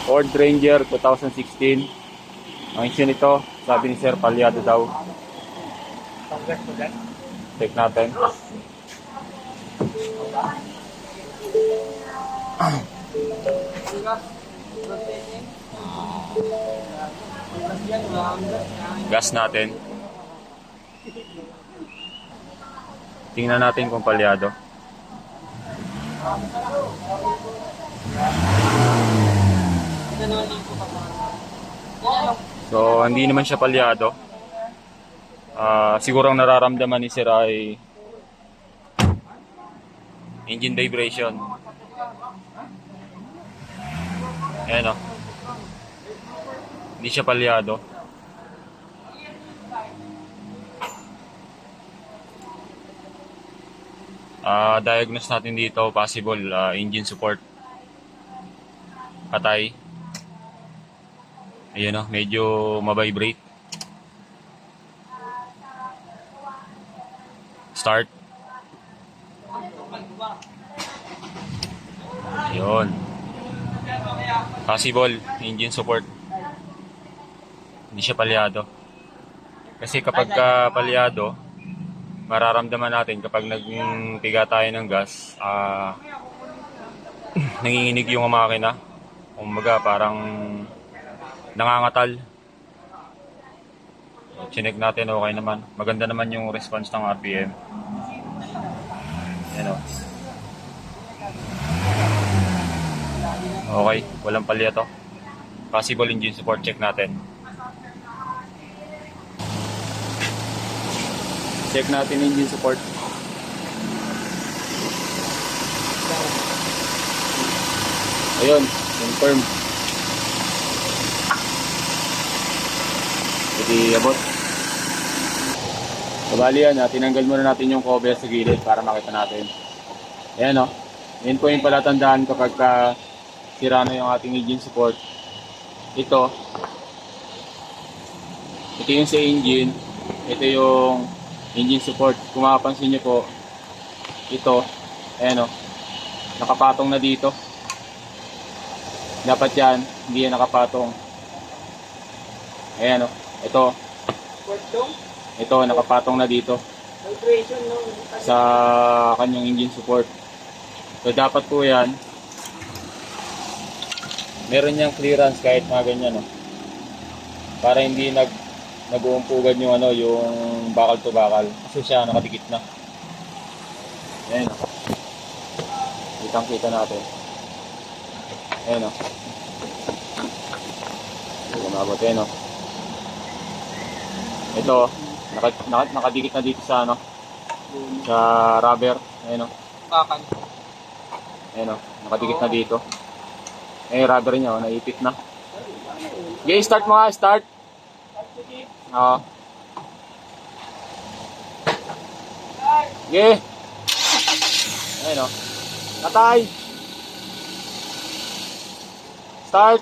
Ford Ranger 2016. Ang issue nito, sabi ni Sir, palyado daw. Check natin. Gas natin. Tingnan natin kung palyado. So, hindi naman siya palyado. Siguro ang nararamdaman ni Sir ay engine vibration. Ayan o. Hindi siya palyado. Diagnose natin dito, possible engine support. Patay. Ayan o, medyo mabibrate. Start. Ayun. Possible engine support. Hindi siya palyado. Kasi kapag palyado, mararamdaman natin kapag nagpiga tayo ng gas, nanginginig yung makina. Kumbaga parang nangangatal. Chinek natin, okay naman. Maganda naman yung response ng RPM. Yan o. Okay, walang palya to. Possible engine support, check natin. Check natin engine support. Ayun, confirm. Jadi abot. Kabali yan, tinanggal muna natin yung cover sa gilid para makita natin. Ayan o. Yan po yung palatandaan kapag sira na yung ating engine support. Ito yung sa engine. Ito yung engine support. Kung makapansin nyo po, ito, ayan o, nakapatong na dito. Dapat yan, hindi yan nakapatong. Ayan o, ito nakapatong na dito sa kanyang engine support. So dapat po yan, meron niyang clearance kahit mga ganyan o, para hindi nag-uumpugan yung yung bakal to bakal kasi siya nakadikit na. Ayan o, kitang-kita natin. Ayan o, umabot. Ayan o, ito nakadikit na dito sa sa rubber. Ayan o, ayan o, nakadikit na dito. Rubber niya naipit na. Okay, start mo nga, start. Oo. Okay. Ayan o, natay. Start.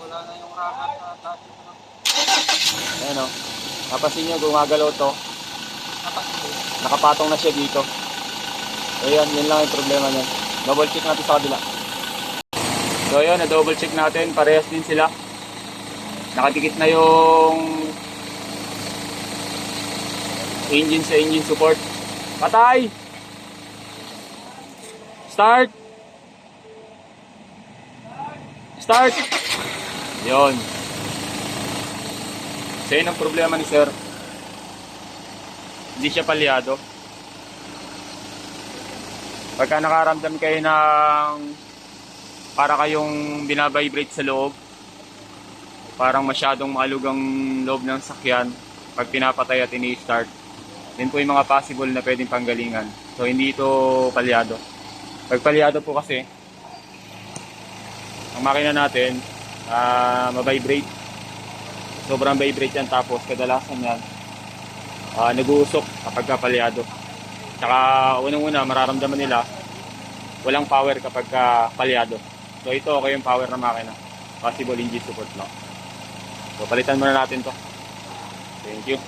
Ayan o, napasin nyo, gumagalaw to. Nakapatong na siya dito. Ayan, yun lang yung problema niyan. Double check natin sa kabila. So ayan, na-double check natin. Parehas din sila. Nakadikit na yung engine sa engine support. Patay! Start! Start! Yun. So yun ang problema ni Sir. Hindi siya palyado. Pagka nakaramdam kayo ng para kayong binabibrate sa loob, parang masyadong maalog ang loob ng sakyan pag pinapatay at ini-start, din po yung mga possible na pwedeng panggalingan. So hindi ito palyado. Pag palyado po kasi, ang makina natin mabibrate. Sobrang vibrate yan, tapos kadalasan yan nag-uusok kapag palyado. Tsaka unang-una mararamdaman nila walang power kapag palyado. So ito okay yung power ng makina. Possible engine support lang. So palitan muna natin to. Thank you.